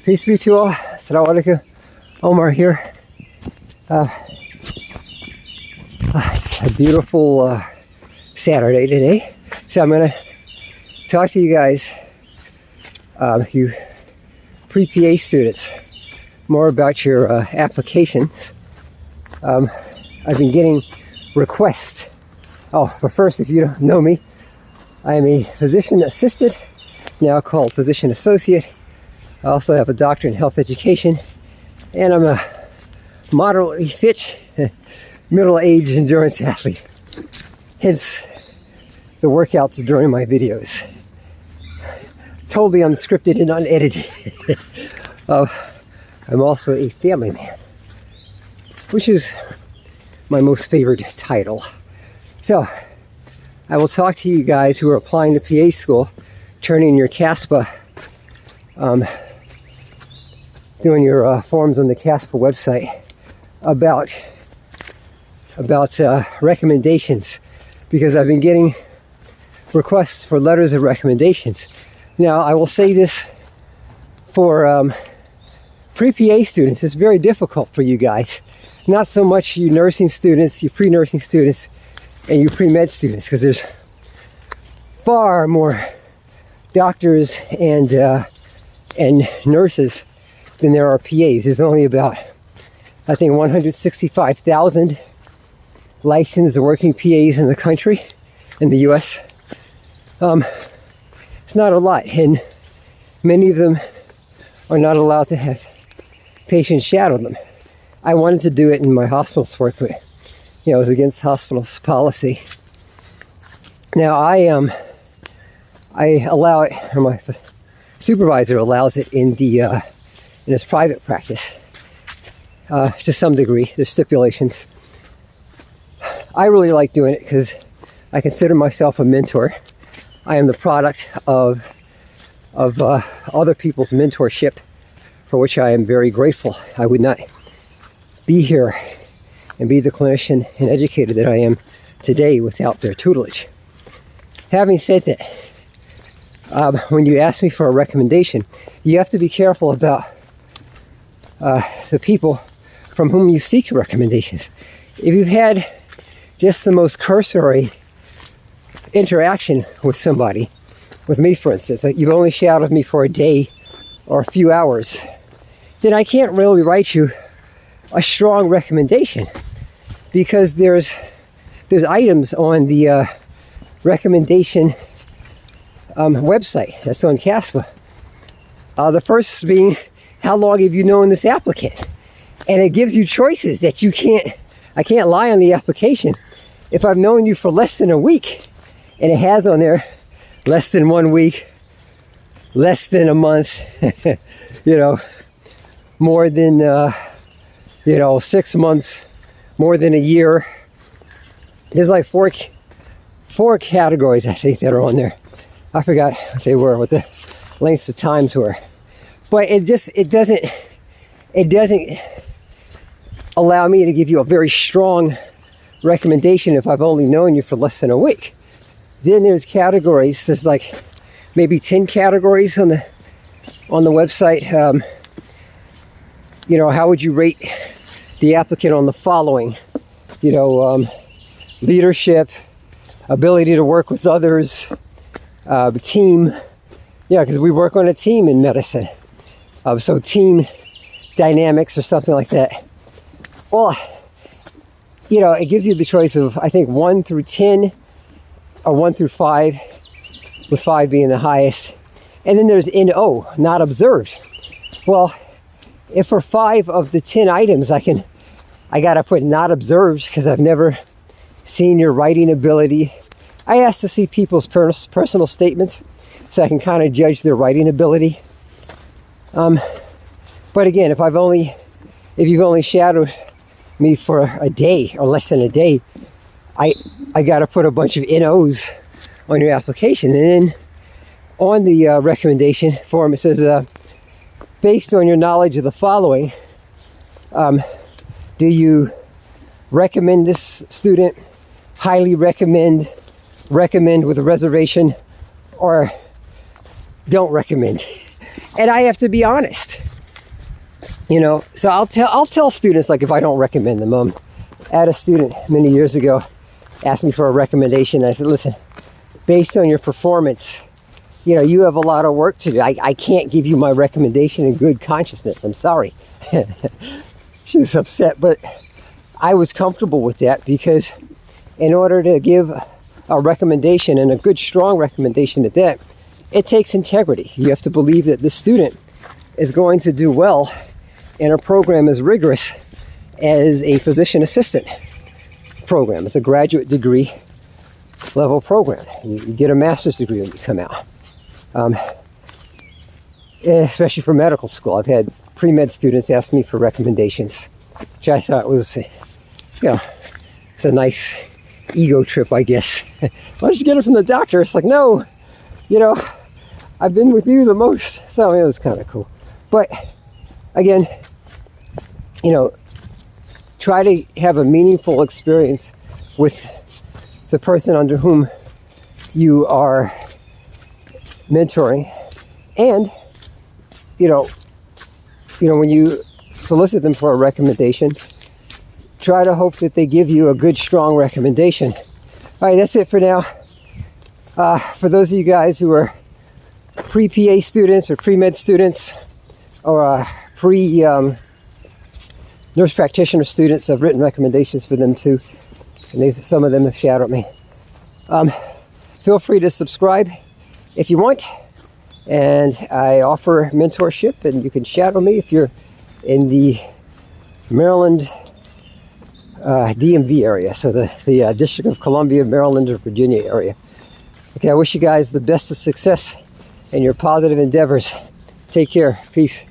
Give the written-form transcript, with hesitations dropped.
Peace be to you all. Assalamu alaikum. Omar here. It's a beautiful Saturday today. So I'm going to talk to you guys, you pre-PA students, more about your applications. I've been getting requests. Oh, but first, if you don't know me, I am a physician assistant, now called physician associate. I also have a doctorate in health education, and I'm a moderately fit, middle-aged endurance athlete. Hence, the workouts during my videos. Totally unscripted and unedited. I'm also a family man, which is my most favorite title. So, I will talk to you guys who are applying to PA school, turning your CASPA, doing your forms on the CASPA website about recommendations, because I've been getting requests for letters of recommendations. Now, I will say this for pre-PA students, it's very difficult for you guys. Not so much you nursing students, you pre-nursing students, and you pre-med students, because there's far more doctors and nurses than there are PAs. There's only about, I think, 165,000 licensed working PAs in the country, in the US. It's not a lot, and many of them are not allowed to have patients shadow them. I wanted to do it in my hospital's work, but it was against hospital's policy. Now I allow it, or my supervisor allows it in his private practice to some degree. There's stipulations. I really like doing it because I consider myself a mentor. I am the product of other people's mentorship, for which I am very grateful. I would not be here and be the clinician and educator that I am today without their tutelage. Having said that, when you ask me for a recommendation, you have to be careful about the people from whom you seek recommendations. If you've had just the most cursory interaction with somebody, with me for instance, like you've only shadowed me for a day or a few hours, then I can't really write you a strong recommendation, because there's items on the recommendation website that's on CASPA. The first being, how long have you known this applicant? And it gives you choices that I can't lie on the application. If I've known you for less than a week, and it has on there less than 1 week, less than a month, more than 6 months, more than a year. There's like four categories, I think, that are on there. I forgot what they were, what the lengths of times were. But it doesn't allow me to give you a very strong recommendation if I've only known you for less than a week. Then there's categories. There's like maybe 10 categories on the website. How would you rate the applicant on the following? Leadership, ability to work with others, team. Because we work on a team in medicine. So team dynamics or something like that. Well, it gives you the choice of, I think, 1 through 10 or 1 through 5, with 5 being the highest. And then there's NO, not observed. Well, if for 5 of the 10 items I gotta put not observed because I've never seen your writing ability. I ask to see people's personal statements so I can kind of judge their writing ability. But again, if you've only shadowed me for a day or less than a day, I gotta put a bunch of NOs on your application. And then on the recommendation form, it says, based on your knowledge of the following, do you recommend this student, highly recommend with a reservation, or don't recommend? And I have to be honest. So I'll tell students, like, if I don't recommend them. I had a student many years ago asked me for a recommendation. I said, listen, based on your performance, you have a lot of work to do. I can't give you my recommendation in good consciousness. I'm sorry. She was upset, but I was comfortable with that, because in order to give a recommendation, and a good, strong recommendation at that, it takes integrity. You have to believe that this student is going to do well in a program as rigorous as a physician assistant program. It's a graduate degree level program. You get a master's degree when you come out. Especially for medical school. I've had pre-med students ask me for recommendations, which I thought was, it's a nice ego trip, I guess. Why don't you get it from the doctor? It's like, no, I've been with you the most. So it was kind of cool. But again, try to have a meaningful experience with the person under whom you are mentoring. And, when you solicit them for a recommendation, try to hope that they give you a good, strong recommendation. All right, that's it for now. For those of you guys who are pre-PA students or pre-med students, or pre-nurse practitioner students, I've written recommendations for them too, and some of them have shadowed me. Feel free to subscribe if you want, and I offer mentorship, and you can shadow me if you're in the Maryland DMV area, so the District of Columbia, Maryland, or Virginia area. Okay, I wish you guys the best of success in your positive endeavors. Take care. Peace.